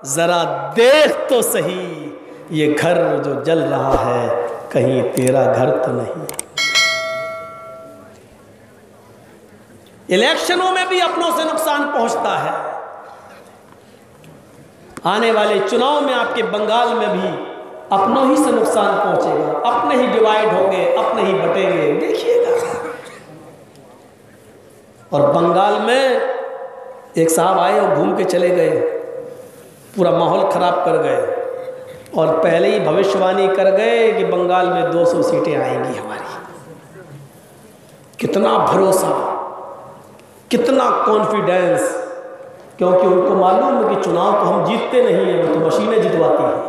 जरा देख तो सही ये घर जो जल रहा है कहीं तेरा घर तो नहीं। इलेक्शनों में भी अपनों से नुकसान पहुंचता है। आने वाले चुनाव में आपके बंगाल में भी अपनों ही से नुकसान पहुंचेगा, अपने ही डिवाइड होंगे, अपने ही बटेंगे, देखिएगा। और बंगाल में एक साहब आए और घूम के चले गए, पूरा माहौल खराब कर गए और पहले ही भविष्यवाणी कर गए कि बंगाल में 200 सीटें आएंगी हमारी। कितना भरोसा, कितना कॉन्फिडेंस, क्योंकि उनको मालूम है कि चुनाव तो हम जीतते नहीं हैं, वो तो मशीनें जितवाती हैं।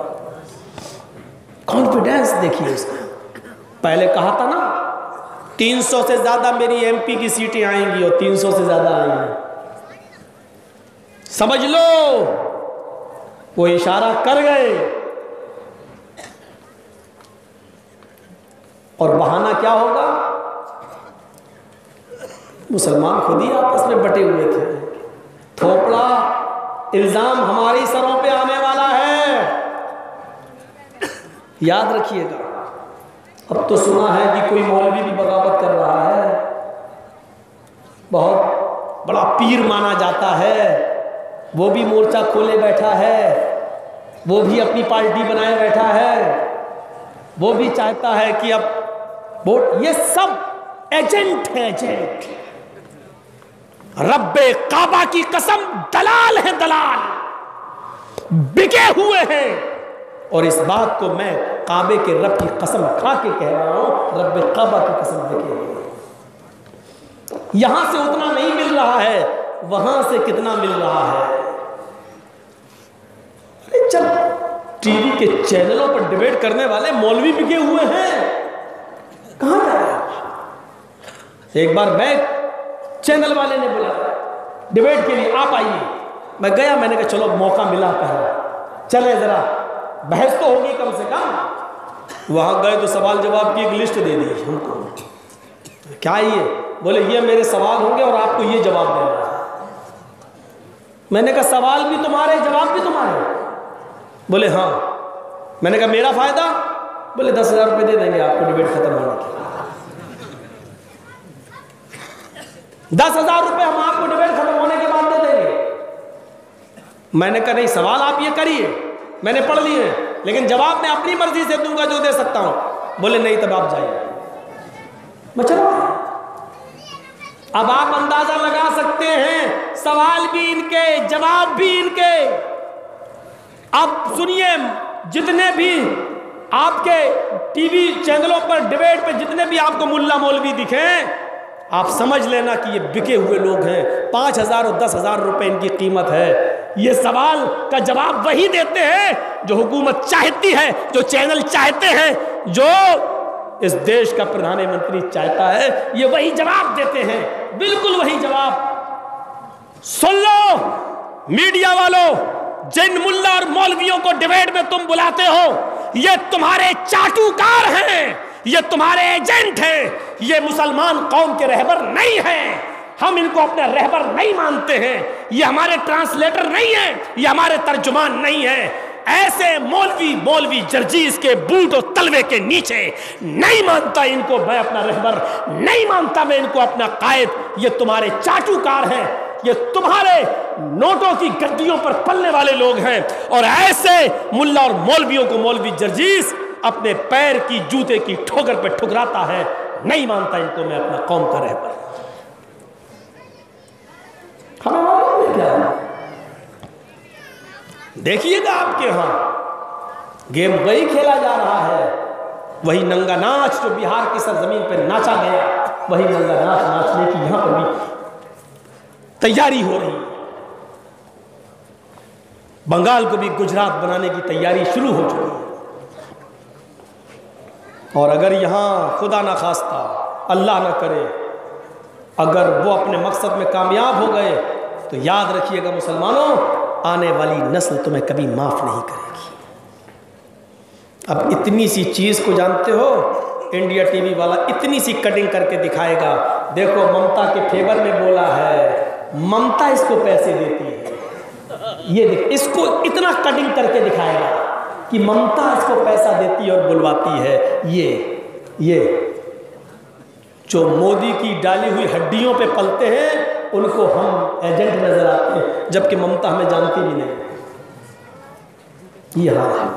कॉन्फिडेंस देखिए उसका। पहले कहा था ना 300 से ज्यादा मेरी एमपी की सीटें आएंगी और 300 से ज्यादा आएंगी। समझ लो वो इशारा कर गए। और बहाना क्या होगा? मुसलमान खुद ही आपस में बटे हुए थे। थोपड़ा इल्जाम हमारी सरों पे आने वाला है, याद रखिएगा। अब तो सुना है कि कोई मौलवी भी बगावत कर रहा है, बहुत बड़ा पीर माना जाता है, वो भी मोर्चा खोले बैठा है, वो भी अपनी पार्टी बनाए बैठा है, वो भी चाहता है कि अब वोट। ये सब एजेंट है, एजेंट। रब्बे काबा की कसम दलाल है, दलाल बिके हुए हैं। और इस बात को मैं काबे के रब की कसम खा के कह रहा हूं, रब्बे काबा की कसम बिके हुए। यहां से उतना नहीं मिल रहा है, वहां से कितना मिल रहा है। अरे जब टीवी के चैनलों पर डिबेट करने वाले मौलवी बिके हुए हैं, कहां जा रहे हैं? एक बार मैं चैनल वाले ने बोला डिबेट के लिए आप आइए, मैं गया। मैंने कहा चलो मौका मिला, पहला चले जरा बहस तो होगी कम से कम। वहां गए तो सवाल जवाब की एक लिस्ट दे दी हमको। क्या ये? बोले ये मेरे सवाल होंगे और आपको ये जवाब देना है। मैंने कहा सवाल भी तुम्हारे, जवाब भी तुम्हारे? बोले हाँ। मैंने कहा मेरा फायदा? बोले 10,000 रुपये दे देंगे आपको डिबेट खत्म होने के। 10,000 रुपये हम आपको डिबेट खत्म होने के बाद दे देंगे। मैंने कहा नहीं, सवाल आप ये करिए, मैंने पढ़ लिए हैं, लेकिन जवाब मैं अपनी मर्जी से दूंगा जो दे सकता हूं। बोले नहीं, तब आप जाइए। मैं चलो। अब आप अंदाजा लगा सकते हैं, सवाल भी इनके, जवाब भी इनके। अब सुनिए, जितने भी आपके टीवी चैनलों पर डिबेट पे जितने भी आपको मुल्ला मौलवी दिखे, आप समझ लेना कि ये बिके हुए लोग हैं। 5,000 और 10,000 रुपए इनकी कीमत है। ये सवाल का जवाब वही देते हैं जो हुकूमत चाहती है, जो चैनल चाहते हैं, जो इस देश का प्रधानमंत्री चाहता है, ये वही जवाब देते हैं, बिल्कुल वही जवाब। सुन लो मीडिया वालों, जिन मुल्ला और मौलवियों को डिबेट में तुम बुलाते हो, ये तुम्हारे चाटुकार हैं, ये तुम्हारे एजेंट हैं, ये मुसलमान कौम के रहबर नहीं हैं। हम इनको अपने रहबर नहीं मानते हैं, ये हमारे ट्रांसलेटर नहीं हैं, ये हमारे तर्जुमान नहीं हैं। ऐसे मौलवी जर्जीस के बूट और तलवे के नीचे नहीं मानता इनको मैं अपना रहबर, नहीं मानता मैं इनको अपना कायद। ये तुम्हारे चाटुकार हैं, ये तुम्हारे नोटों की गद्दियों पर पलने वाले लोग हैं। और ऐसे मुल्ला और मौलवियों को मौलवी जर्जीस अपने पैर की जूते की ठोकर पे ठुकराता है, नहीं मानता इनको मैं अपना कौम का रहबर। हमें मालूम है क्या है? देखिएगा आपके यहां गेम वही खेला जा रहा है, वही नंगा नाच जो बिहार की सरजमीन पर नाचा गया, वही नंगा नाच नाचने की यहां पर भी तैयारी हो रही है। बंगाल को भी गुजरात बनाने की तैयारी शुरू हो चुकी है। और अगर यहां खुदा ना खास्ता, अल्लाह ना करे, अगर वो अपने मकसद में कामयाब हो गए, तो याद रखिएगा मुसलमानों, आने वाली नस्ल तुम्हें कभी माफ नहीं करेगी। अब इतनी सी चीज को जानते हो, इंडिया टीवी वाला इतनी सी कटिंग करके दिखाएगा, देखो ममता के फेवर में बोला है, ममता इसको पैसे देती है। ये देख, इसको इतना कटिंग करके दिखाएगा कि ममता इसको पैसा देती है और बुलवाती है। ये जो मोदी की डाली हुई हड्डियों पे पलते हैं उनको हम एजेंट नजर आते हैं, जबकि ममता हमें जानती भी नहीं। ये हाल है।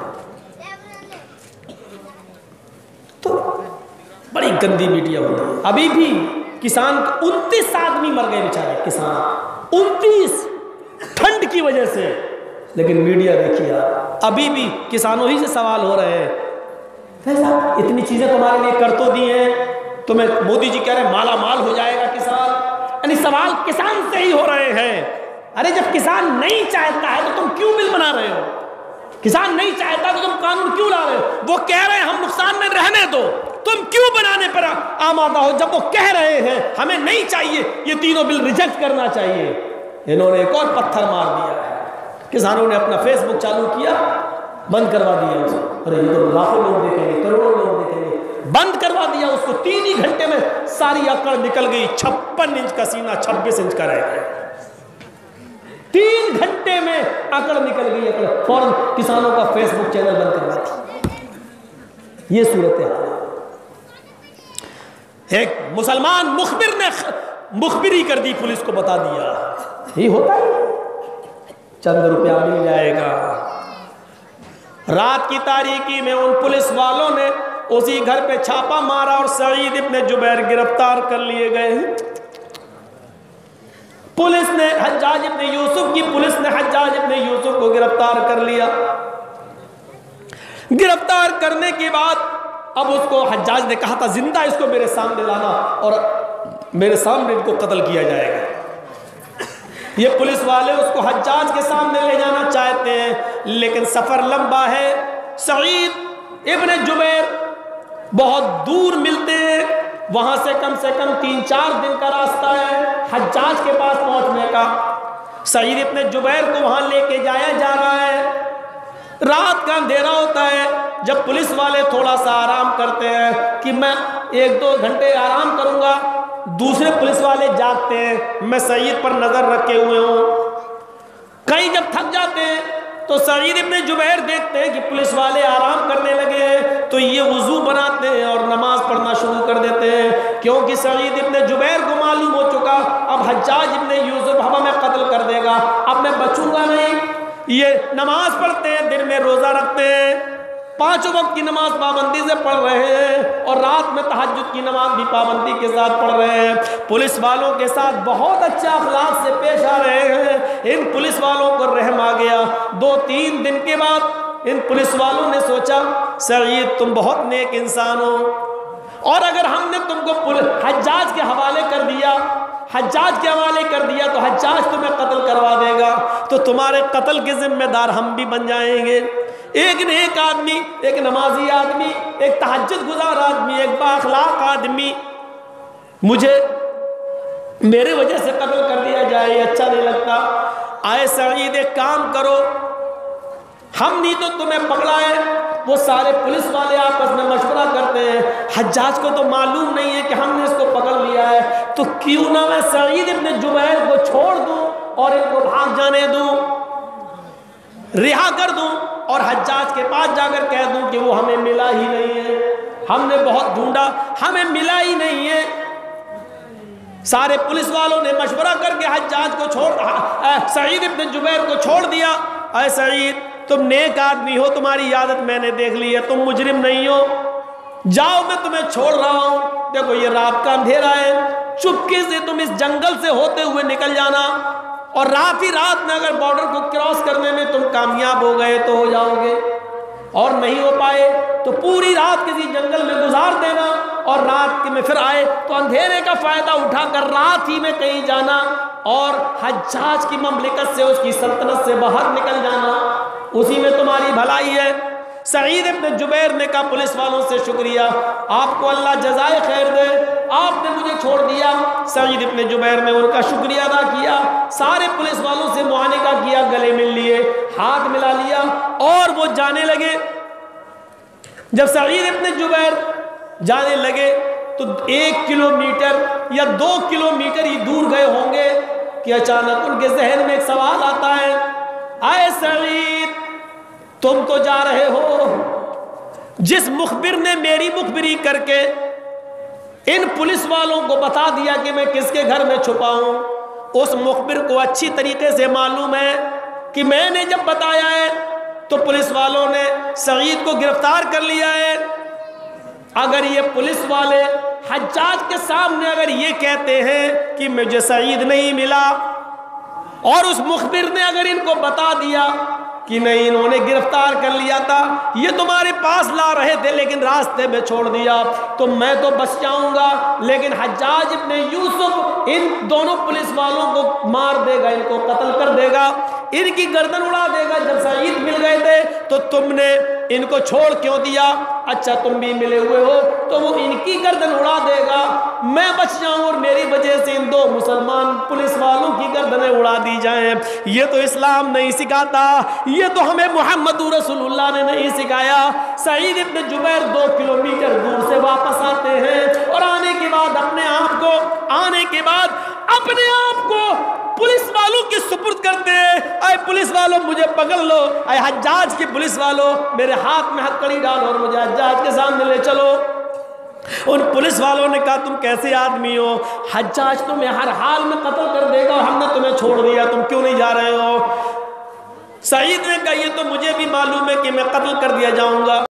तो बड़ी गंदी मीडिया होती है। अभी भी किसान 29 आदमी मर गए बेचारे किसान, 29 ठंड की वजह से। लेकिन मीडिया देखिए आप, अभी भी किसानों ही से सवाल हो रहे हैं, साहब इतनी चीजें तुम्हारे लिए कर तो दी हैं, तुम्हें मोदी जी कह रहे हैं माला माल हो जाएगा किसान। यानी सवाल किसान से ही हो रहे हैं। अरे जब किसान नहीं चाहता है तो तुम क्यों बिल बना रहे हो? किसान नहीं चाहता तो तुम कानून क्यों ला रहे हो? वो कह रहे हैं हम नुकसान में रहने दो, तुम क्यों बनाने पर आमादा हो? जब वो कह रहे हैं हमें नहीं चाहिए, ये तीनों बिल रिजेक्ट करना चाहिए, इन्होंने एक और पत्थर मार दिया है। किसानों ने अपना फेसबुक चालू किया, बंद करवा दिया उसको। अरे ये तो लाखों लोग देखेंगे, करोड़ों लोग देखेंगे, बंद करवा दिया उसको। 3 ही घंटे में सारी अकड़ निकल गई। 56 इंच का सीना 26 इंच का रह गया। 3 घंटे में अकड़ निकल गई। अकड़ फौरन किसानों का फेसबुक चैनल बंद करवा दिया। ये सूरत है। एक मुसलमान मुखबिर ने मुखबिरी कर दी, पुलिस को बता दिया। ये होता है, चंद रुपया मिल जाएगा। रात की तारीकी में उन पुलिस वालों ने उसी घर पे छापा मारा और सईद इब्न जुबैर गिरफ्तार कर लिए गए। पुलिस ने हज्जाज इब्न यूसुफ की पुलिस ने हज्जाज इब्न यूसुफ को गिरफ्तार कर लिया। गिरफ्तार करने के बाद अब उसको हज्जाज ने कहा था जिंदा इसको मेरे सामने लाना और मेरे सामने इनको कत्ल किया जाएगा। ये पुलिस वाले उसको हज्जाज के सामने ले जाना चाहते हैं, लेकिन सफर लंबा है। सईद इब्न जुबैर बहुत दूर मिलते हैं, वहां से कम 3-4 दिन का रास्ता है हज्जाज के पास पहुंचने का। सईद इब्न जुबैर को वहां लेके जाया जा रहा है। रात का अंधेरा होता है। जब पुलिस वाले थोड़ा सा आराम करते हैं कि मैं 1-2 घंटे आराम करूंगा, दूसरे पुलिस वाले जागते हैं। मैं सईद पर नजर रखे हुए हूं। कहीं जब थक जाते हैं तो सईद इब्न जुबैर देखते हैं कि पुलिस वाले आराम करने लगे हैं, तो ये वुजू बनाते हैं और नमाज पढ़ना शुरू कर देते हैं, क्योंकि सईद इब्न जुबैर को मालूम हो चुका अब हज्जाज इब्न यूसुफ हमें कत्ल कर देगा, अब मैं बचूंगा नहीं। ये नमाज पढ़ते हैं, दिन में रोजा रखते हैं, 5 वक्त की नमाज पाबंदी से पढ़ रहे हैं और रात में तहज्जुद की नमाज भी पाबंदी के साथ पढ़ रहे हैं। पुलिस वालों के साथ बहुत अच्छे अखलाक से पेश आ रहे हैं। इन पुलिस वालों को रहम आ गया। 2-3 दिन के बाद इन पुलिस वालों ने सोचा सईद तुम बहुत नेक इंसान हो, और अगर हमने तुमको हज्जाज के हवाले कर दिया, हज्जाज के हवाले कर दिया तो हज्जाज तुम्हें कत्ल करवा देगा, तो तुम्हारे कत्ल के जिम्मेदार हम भी बन जाएंगे। एक नेक आदमी, एक नमाजी आदमी, एक तहज्जुद गुजार आदमी, एक बाअखलाक आदमी, मुझे मेरे वजह से कत्ल कर दिया जाए, अच्छा नहीं लगता। आए सईद एक काम करो, हम नहीं तो तुम्हें पकड़ा है। वो सारे पुलिस वाले आपस में मशवरा करते हैं, हज्जाज को तो मालूम नहीं है कि हमने इसको पकड़ लिया है, तो क्यों ना मैं सईद इब्न जुबैर को छोड़ दूं और इनको भाग जाने दूं, रिहा कर दूं और हज्जाज के पास जाकर कह दूं कि वो हमें मिला ही नहीं है, हमने बहुत ढूंढा, हमें मिला ही नहीं है। सारे पुलिस वालों ने मशवरा करके हज्जाज को सईद इब्न जुबैर को छोड़ दिया। अरे सईद तुम नेक आदमी हो, तुम्हारी आदत मैंने देख ली है, तुम मुजरिम नहीं हो, जाओ मैं तुम्हें छोड़ रहा हूं। देखो ये रात का अंधेरा है, चुपके से तुम इस जंगल से होते हुए निकल जाना, और रात ही रात में अगर बॉर्डर को क्रॉस करने में तुम कामयाब हो गए तो हो जाओगे, और नहीं हो पाए तो पूरी रात किसी जंगल में गुजार देना, और रात में फिर आए तो अंधेरे का फायदा उठाकर रात ही में कहीं जाना और हज्जाज की ममलिकत से, उसकी सल्तनत से बाहर निकल जाना, उसी में तुम्हारी भलाई है। सईद इब्न जुबैर ने कहा पुलिस वालों से शुक्रिया, आपको अल्लाह जज़ाए खैर दे, आपने मुझे छोड़ दिया। सईद इब्न जुबैर ने उनका शुक्रिया अदा किया, सारे पुलिस वालों से मुआनिका किया, गले मिल लिए, हाथ मिला लिया और वो जाने लगे। जब सईद इब्न जुबैर जाने लगे तो 1 किलोमीटर या 2 किलोमीटर ही दूर गए होंगे कि अचानक उनके जहन में एक सवाल आता है, आए सईद, तुम तो जा रहे हो। जिस मुखबिर ने मेरी मुखबिरी करके इन पुलिस वालों को बता दिया कि मैं किसके घर में छुपा हूं, उस मुखबिर को अच्छी तरीके से मालूम है कि मैंने जब बताया है तो पुलिस वालों ने सईद को गिरफ्तार कर लिया है। अगर ये पुलिस वाले हज्जाज के सामने अगर ये कहते हैं कि मुझे सईद नहीं मिला, और उस मुखबिर ने अगर इनको बता दिया कि नहीं इन्होंने गिरफ्तार कर लिया था, ये तुम्हारे पास ला रहे थे लेकिन रास्ते में छोड़ दिया, तो मैं तो बच जाऊंगा, लेकिन हज्जाज इब्ने यूसुफ इन दोनों पुलिस वालों को मार देगा, इनको कत्ल कर देगा, इनकी गर्दन उड़ा देगा। जब सईद मिल गए थे तो तुमने इनको छोड़ क्यों दिया? अच्छा तुम भी मिले हुए हो तो वो इनकी गर्दन उड़ा देगा, मैं बच जाऊं और मेरी वजह से इन दो मुसलमान पुलिस वालों की गर्दनें उड़ा दी जाएं। ये तो इस्लाम नहीं सिखाता, ये तो हमें मोहम्मद रसूलुल्लाह ने नहीं सिखाया। सईद इब्न जुबैर 2 किलोमीटर दूर से वापस आते हैं और आने के बाद अपने आप को पुलिस वालों की सुपुर्द करते हैं। अरे पुलिस वालों मुझे पकड़ लो, अरे हज्जाज की पुलिस वालों मेरे हाथ में हथकड़ी डालो और मुझे हज्जाज के सामने ले चलो। उन पुलिस वालों ने कहा तुम कैसे आदमी हो, हज्जाज तुम्हें हर हाल में कत्ल कर देगा और हमने तुम्हें छोड़ दिया, तुम क्यों नहीं जा रहे हो? सईद ने कहा ये तो मुझे भी मालूम है कि मैं कत्ल कर दिया जाऊंगा।